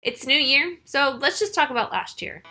It's New Year, so let's just talk about last year.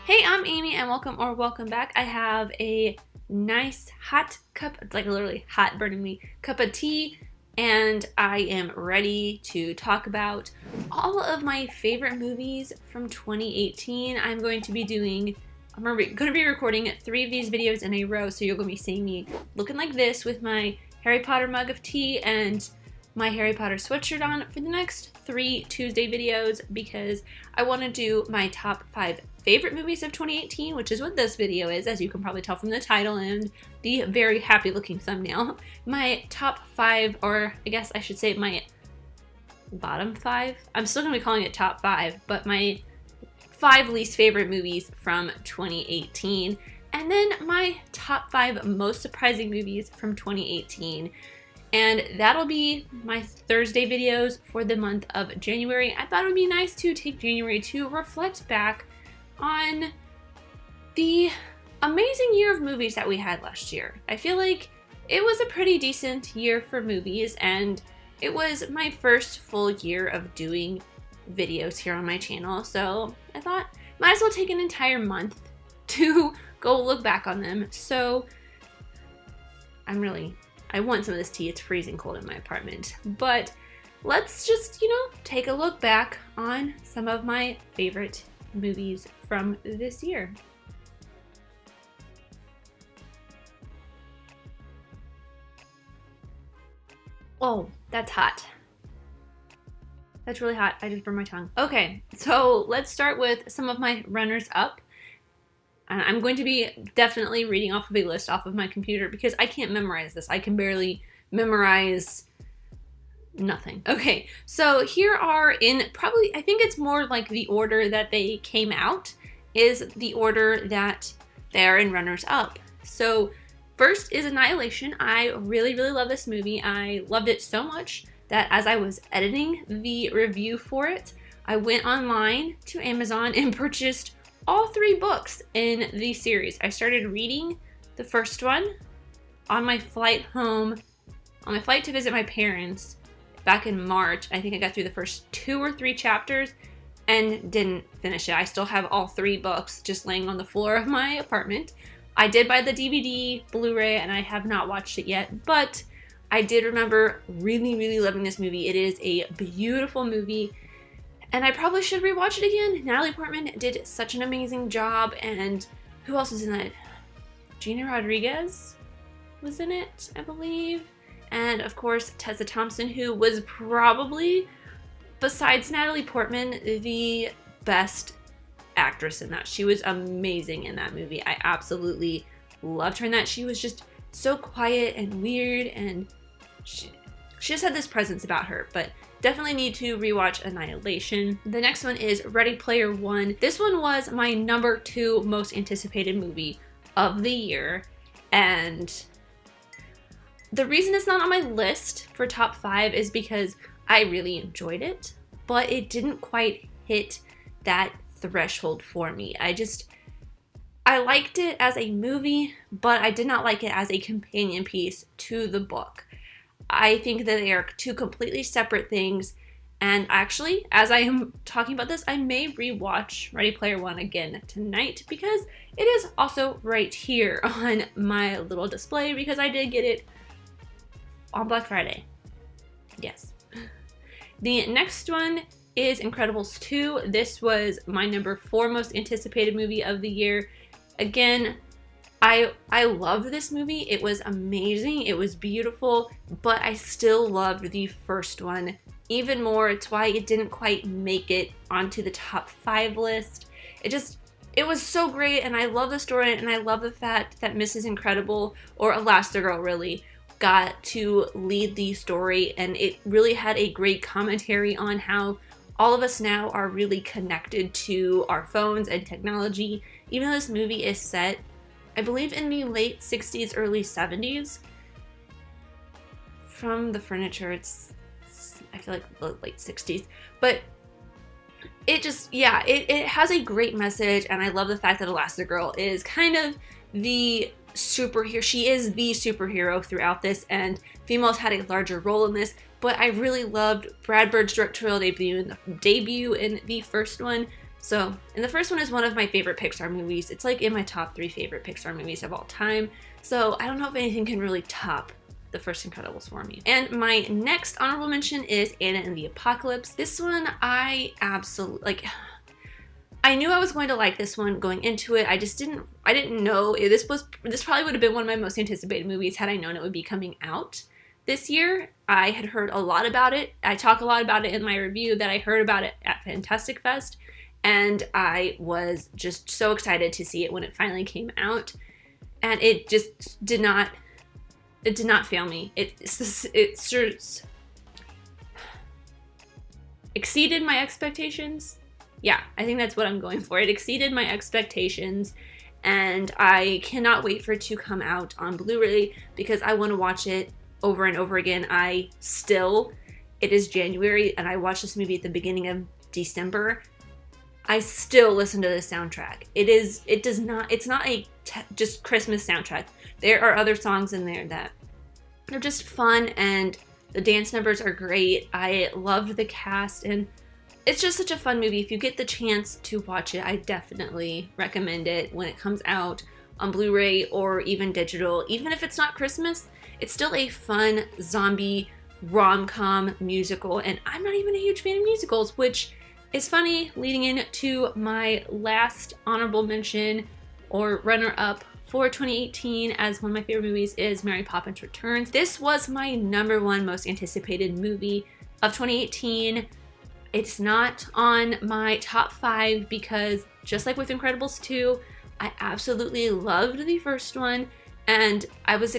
Hey, I'm Amy and welcome back. I have a nice hot cup, it's like literally hot burning me, cup of tea, and I am ready to talk about all of my favorite movies from 2018. I'm going to be recording 3 of these videos in a row, so you're going to be seeing me looking like this with my Harry Potter mug of tea and my Harry Potter sweatshirt on for the next 3 Tuesday videos because I want to do my top 5 favorite movies of 2018, which is what this video is, as you can probably tell from the title and the very happy looking thumbnail. My top 5, or I guess I should say my bottom 5. I'm still going to be calling it top 5, but my 5 least favorite movies from 2018. And then my top 5 most surprising movies from 2018. And that'll be my Thursday videos for the month of January. I thought it would be nice to take January to reflect back on the amazing year of movies that we had last year. I feel like it was a pretty decent year for movies, and it was my first full year of doing videos here on my channel, so I thought might as well take an entire month to go look back on them. So I want some of this tea. It's freezing cold in my apartment. But let's just, take a look back on some of my favorite movies from this year. Oh, that's hot. That's really hot. I just burned my tongue. Okay, so let's start with some of my runners up. I'm going to be definitely reading off of a list off of my computer because I can't memorize this. I can barely memorize nothing. Okay, so here are I think it's more like the order that they came out is the order that they're in runners up. So first is Annihilation. I really, really love this movie. I loved it so much that as I was editing the review for it, I went online to Amazon and purchased all 3 books in the series. I started reading the first one on my flight home, on my flight to visit my parents back in March. I think I got through the first 2 or 3 chapters and didn't finish it. I still have all 3 books just laying on the floor of my apartment. I did buy the DVD, Blu-ray, and I have not watched it yet, but I did remember really, really loving this movie. It is a beautiful movie. And I probably should rewatch it again. Natalie Portman did such an amazing job, and who else was in that? Gina Rodriguez was in it, I believe. And of course, Tessa Thompson, who was probably, besides Natalie Portman, the best actress in that. She was amazing in that movie. I absolutely loved her in that. She was just so quiet and weird, and she just had this presence about her, but definitely need to rewatch Annihilation. The next one is Ready Player One. This one was my number 2 most anticipated movie of the year, and the reason it's not on my list for top 5 is because I really enjoyed it, but it didn't quite hit that threshold for me. I liked it as a movie, but I did not like it as a companion piece to the book. I think that they are 2 completely separate things, and actually, as I am talking about this, I may rewatch Ready Player One again tonight because it is also right here on my little display because I did get it on Black Friday. Yes. The next one is Incredibles 2. This was my number 4 most anticipated movie of the year. Again, I loved this movie. It was amazing. It was beautiful, but I still loved the first one even more. It's why it didn't quite make it onto the top 5 list. It was so great, and I love the story, and I love the fact that Mrs. Incredible, or Elastigirl really, got to lead the story, and it really had a great commentary on how all of us now are really connected to our phones and technology. Even though this movie is set, I believe, in the late 60s, early 70s. From the furniture, I feel like the late 60s. But it has a great message, and I love the fact that Elastigirl is kind of the superhero. She is the superhero throughout this, and females had a larger role in this. but I really loved Brad Bird's directorial debut in the first one. So, and the first one is one of my favorite Pixar movies. It's like in my top 3 favorite Pixar movies of all time. So I don't know if anything can really top the first Incredibles for me. And my next honorable mention is Anna and the Apocalypse. This one I absolutely, like, I knew I was going to like this one going into it. I didn't know, this probably would have been one of my most anticipated movies had I known it would be coming out this year. I had heard a lot about it. I talk a lot about it in my review that I heard about it at Fantastic Fest. And I was just so excited to see it when it finally came out. And it just did not fail me. It exceeded my expectations. Yeah, I think that's what I'm going for. It exceeded my expectations. And I cannot wait for it to come out on Blu-ray because I want to watch it over and over again. It is January and I watched this movie at the beginning of December. I still listen to the soundtrack. It's not a just Christmas soundtrack. There are other songs in there that they're just fun and the dance numbers are great. I loved the cast and it's just such a fun movie. If you get the chance to watch it, I definitely recommend it when it comes out on Blu-ray or even digital. Even if it's not Christmas, it's still a fun zombie rom-com musical. And I'm not even a huge fan of musicals, which is funny, leading into my last honorable mention or runner-up for 2018 as one of my favorite movies is Mary Poppins Returns. This was my #1 most anticipated movie of 2018. It's not on my top 5 because just like with Incredibles 2, I absolutely loved the first one and I was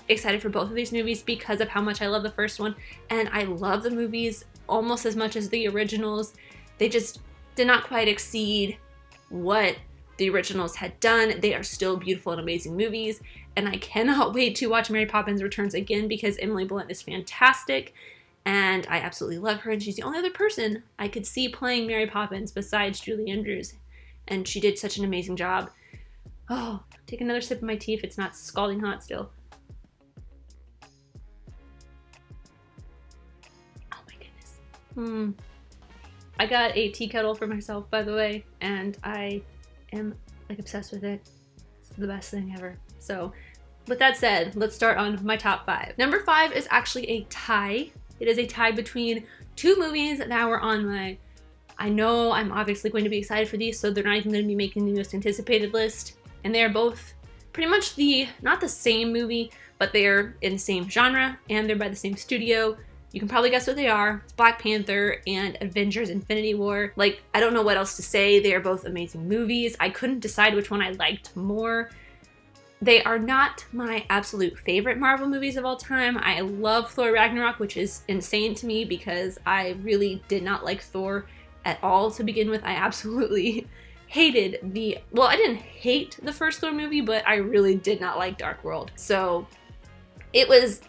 excited for both of these movies because of how much I love the first one, and I love the movies almost as much as the originals. They just did not quite exceed what the originals had done. They are still beautiful and amazing movies, and I cannot wait to watch Mary Poppins Returns again because Emily Blunt is fantastic, and I absolutely love her, and she's the only other person I could see playing Mary Poppins besides Julie Andrews, and she did such an amazing job. Oh, take another sip of my tea if it's not scalding hot still. I got a tea kettle for myself, by the way, and I am like obsessed with it. It's the best thing ever. So with that said, let's start on my top 5. Number 5 is actually a tie. It is a tie between 2 movies that were on my, I know I'm obviously going to be excited for these, so they're not even going to be making the most anticipated list. And they're both pretty much not the same movie, but they're in the same genre and they're by the same studio. You can probably guess what they are. It's Black Panther and Avengers Infinity War. Like, I don't know what else to say. They are both amazing movies. I couldn't decide which one I liked more. They are not my absolute favorite Marvel movies of all time. I love Thor Ragnarok, which is insane to me because I really did not like Thor at all to begin with. I absolutely hated I didn't hate the first Thor movie, but I really did not like Dark World. So it was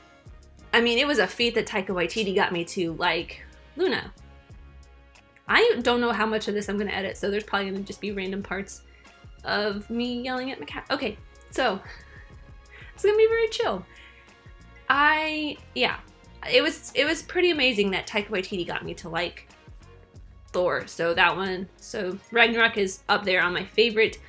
a feat that Taika Waititi got me to like Luna. I don't know how much of this I'm going to edit, so there's probably going to just be random parts of me yelling at my cat. Okay, so it's going to be very chill. It was pretty amazing that Taika Waititi got me to like Thor. So Ragnarok is up there on my favorite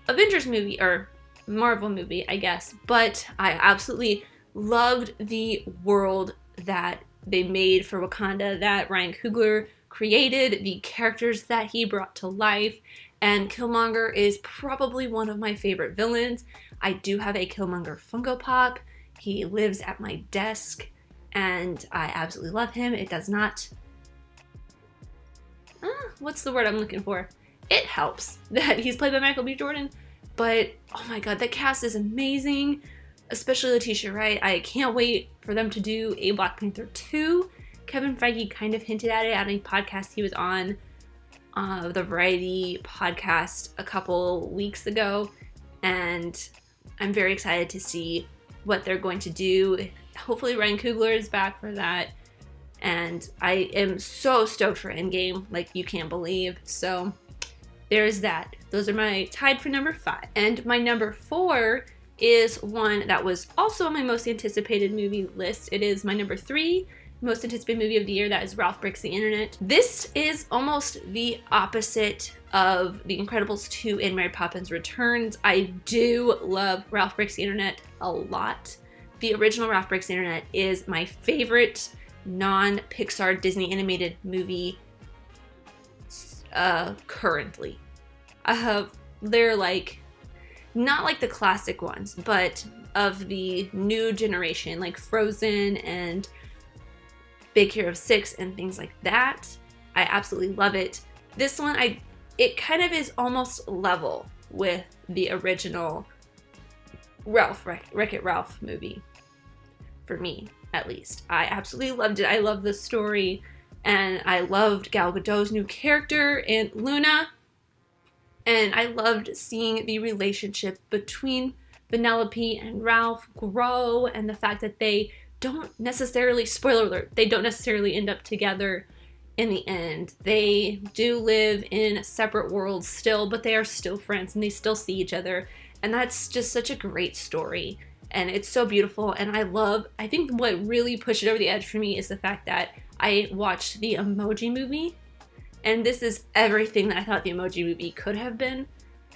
Avengers movie, or Marvel movie, I guess. But I absolutely loved the world that they made for Wakanda, that Ryan Coogler created, the characters that he brought to life, and Killmonger is probably one of my favorite villains. I do have a Killmonger Funko Pop. He lives at my desk, and I absolutely love him. It does not... what's the word I'm looking for? It helps that he's played by Michael B. Jordan, but oh my god, that cast is amazing. Especially Letitia Wright. I can't wait for them to do a Black Panther 2. Kevin Feige kind of hinted at it at a podcast he was on, the Variety podcast a couple weeks ago, and I'm very excited to see what they're going to do. Hopefully Ryan Coogler is back for that, and I am so stoked for Endgame, like you can't believe. So there's that. Those are my tied for number 5. And my number 4 is one that was also on my most anticipated movie list. It is my number 3, most anticipated movie of the year. That is Ralph Breaks the Internet. This is almost the opposite of The Incredibles 2 and Mary Poppins Returns. I do love Ralph Breaks the Internet a lot. The original Ralph Breaks the Internet is my favorite non-Pixar Disney animated movie currently. They're like, not like the classic ones, but of the new generation, like Frozen and Big Hero 6 and things like that. I absolutely love it. This one, it kind of is almost level with the original WreckIt Ralph movie, for me at least. I absolutely loved it. I love the story, and I loved Gal Gadot's new character and Luna, and I loved seeing the relationship between Vanellope and Ralph grow, and the fact that they don't necessarily, spoiler alert, they don't necessarily end up together in the end. They do live in separate worlds still, but they are still friends and they still see each other. And that's just such a great story. And it's so beautiful. And I think what really pushed it over the edge for me is the fact that I watched the Emoji Movie. And this is everything that I thought the Emoji Movie could have been.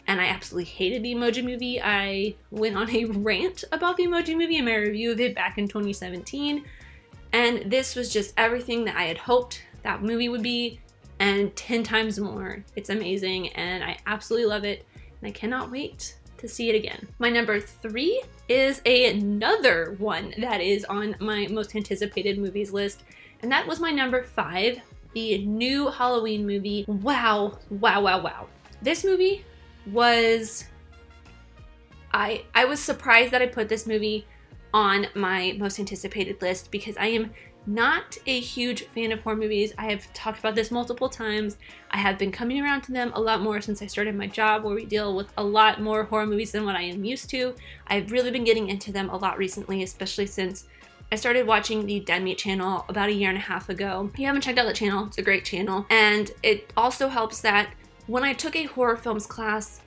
And I absolutely hated the Emoji Movie. I went on a rant about the Emoji Movie in my review of it back in 2017. And this was just everything that I had hoped that movie would be, and 10 times more. It's amazing, and I absolutely love it, and I cannot wait to see it again. My number 3 is another one that is on my most anticipated movies list, and that was my number 5, the new Halloween movie. Wow. This movie was, I was surprised that I put this movie on my most anticipated list because I am not a huge fan of horror movies. I have talked about this multiple times. I have been coming around to them a lot more since I started my job, where we deal with a lot more horror movies than what I am used to. I've really been getting into them a lot recently, especially since I started watching the Dead Meat channel about a year and a half ago. If you haven't checked out the channel, it's a great channel. And it also helps that when I took a horror films class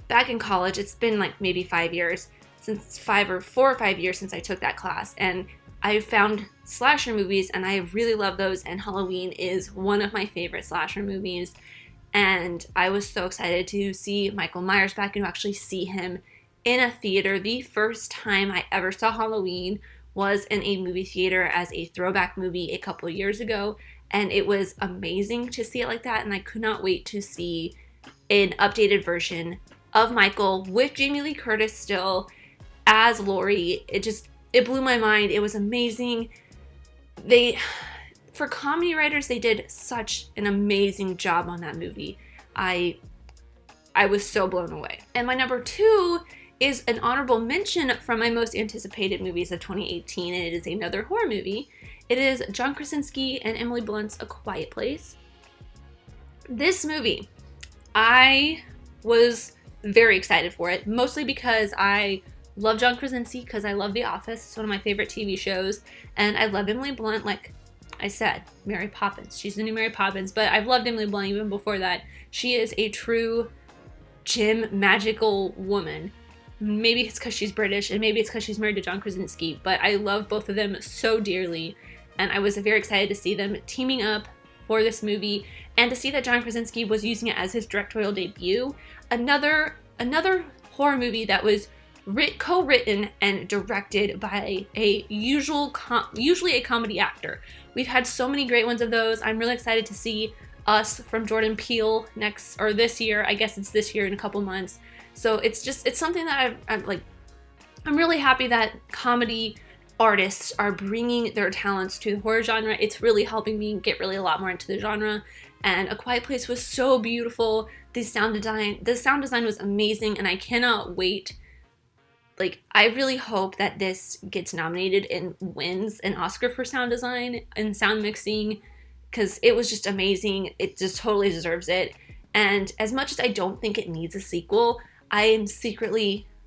back in college, it's been like maybe 5 years, since 4 or 5 years since I took that class, and I found slasher movies and I really love those, and Halloween is one of my favorite slasher movies. And I was so excited to see Michael Myers back and to actually see him in a theater. The first time I ever saw Halloween was in a movie theater as a throwback movie a couple years ago, and it was amazing to see it like that, and I could not wait to see an updated version of Michael with Jamie Lee Curtis still as Laurie. It blew my mind. It was amazing. For comedy writers, they did such an amazing job on that movie. I was so blown away. And my number 2 is an honorable mention from my most anticipated movies of 2018, and it is another horror movie. It is John Krasinski and Emily Blunt's A Quiet Place. This movie, I was very excited for it, mostly because I love John Krasinski, because I love The Office. It's one of my favorite TV shows. And I love Emily Blunt, like I said, Mary Poppins. She's the new Mary Poppins, but I've loved Emily Blunt even before that. She is a true gem magical woman. Maybe it's because she's British, and maybe it's because she's married to John Krasinski, but I love both of them so dearly. And I was very excited to see them teaming up for this movie, and to see that John Krasinski was using it as his directorial debut. Another horror movie that was co-written and directed by usually a comedy actor. We've had so many great ones of those. I'm really excited to see Us from Jordan Peele this year. I guess it's this year in a couple months. So it's something that I'm really happy that comedy artists are bringing their talents to the horror genre. It's really helping me get a lot more into the genre. And A Quiet Place was so beautiful. The sound design was amazing, and I cannot wait. I really hope that this gets nominated and wins an Oscar for sound design and sound mixing, because it was just amazing. It just totally deserves it. And as much as I don't think it needs a sequel, I am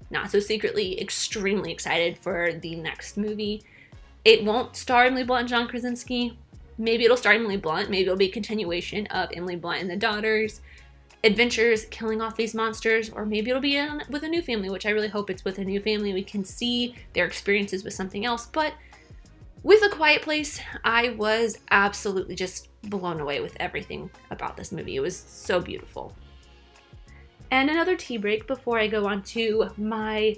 not so secretly, extremely excited for the next movie. It won't star Emily Blunt and John Krasinski. Maybe it'll star Emily Blunt. Maybe it'll be a continuation of Emily Blunt and the daughters' adventures killing off these monsters, or maybe it'll be with a new family, which I really hope it's with a new family. We can see their experiences with something else, but With A Quiet Place, I was absolutely just blown away with everything about this movie. It was so beautiful. And another tea break before I go on to my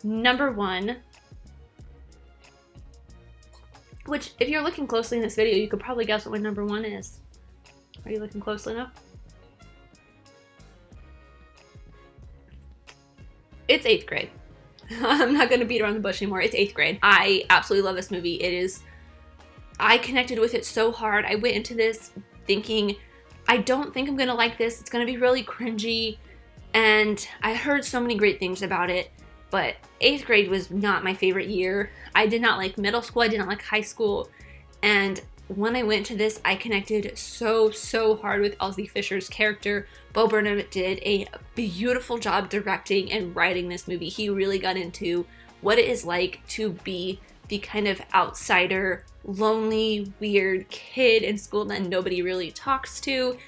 number one, which if you're looking closely in this video, you could probably guess what my number one is. Are you looking closely enough? It's 8th grade. I'm not going to beat around the bush anymore. It's 8th grade. I absolutely love this movie. I connected with it so hard. I went into this thinking, I don't think I'm going to like this. It's going to be really cringy. And I heard so many great things about it. But 8th grade was not my favorite year. I did not like middle school. I did not like high school. And when I went to this, I connected so hard with Elsie Fisher's character. Bo Burnham did a beautiful job directing and writing this movie. He really got into what it is like to be the kind of outsider, lonely, weird kid in school that nobody really talks to,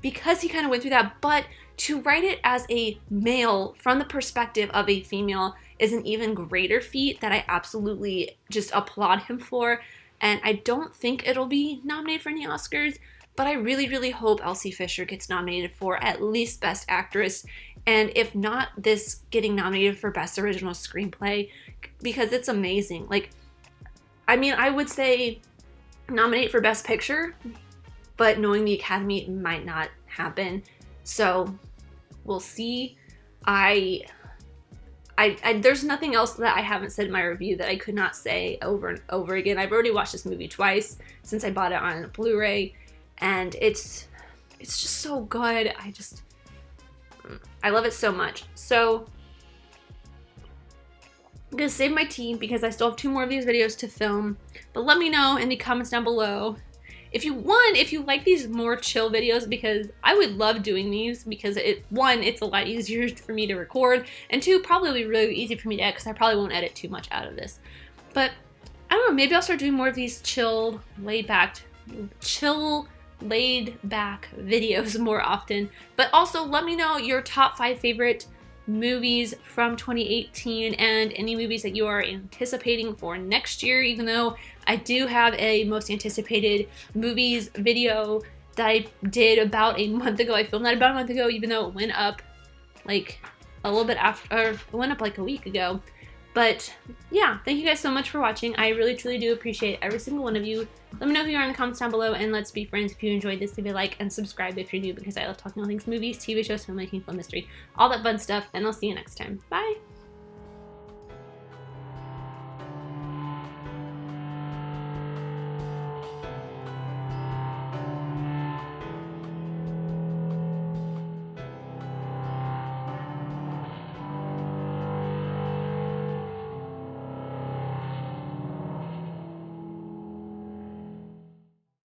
because he kind of went through that. But to write it as a male from the perspective of a female is an even greater feat that I absolutely just applaud him for. And I don't think it'll be nominated for any Oscars, but I really hope Elsie Fisher gets nominated for at least Best Actress, and if not, this getting nominated for Best Original Screenplay, because it's amazing. Like, I mean, I would say nominate for Best Picture, but knowing the Academy, it might not happen. So we'll see. There's nothing else that I haven't said in my review that I could not say over and over again. I've already watched this movie twice since I bought it on Blu-ray, and it's just so good. I love it so much. So I'm gonna save my tea because I still have 2 more of these videos to film, but let me know in the comments down below if you like these more chill videos, because I would love doing these, because it's a lot easier for me to record, and 2, probably really easy for me to edit because I probably won't edit too much out of this. But I don't know, maybe I'll start doing more of these chill, laid back videos more often. But also let me know your top 5 favorite movies from 2018 and any movies that you are anticipating for next year, even though I do have a most anticipated movies video that I did about a month ago. I filmed that about a month ago, even though it went up like a little bit after, or it went up like a week ago. But yeah, thank you guys so much for watching. I really truly do appreciate every single one of you. Let me know who you are in the comments down below, and let's be friends. If you enjoyed this, leave a like and subscribe if you're new, because I love talking all things movies, TV shows, filmmaking, film history, all that fun stuff, and I'll see you next time. Bye!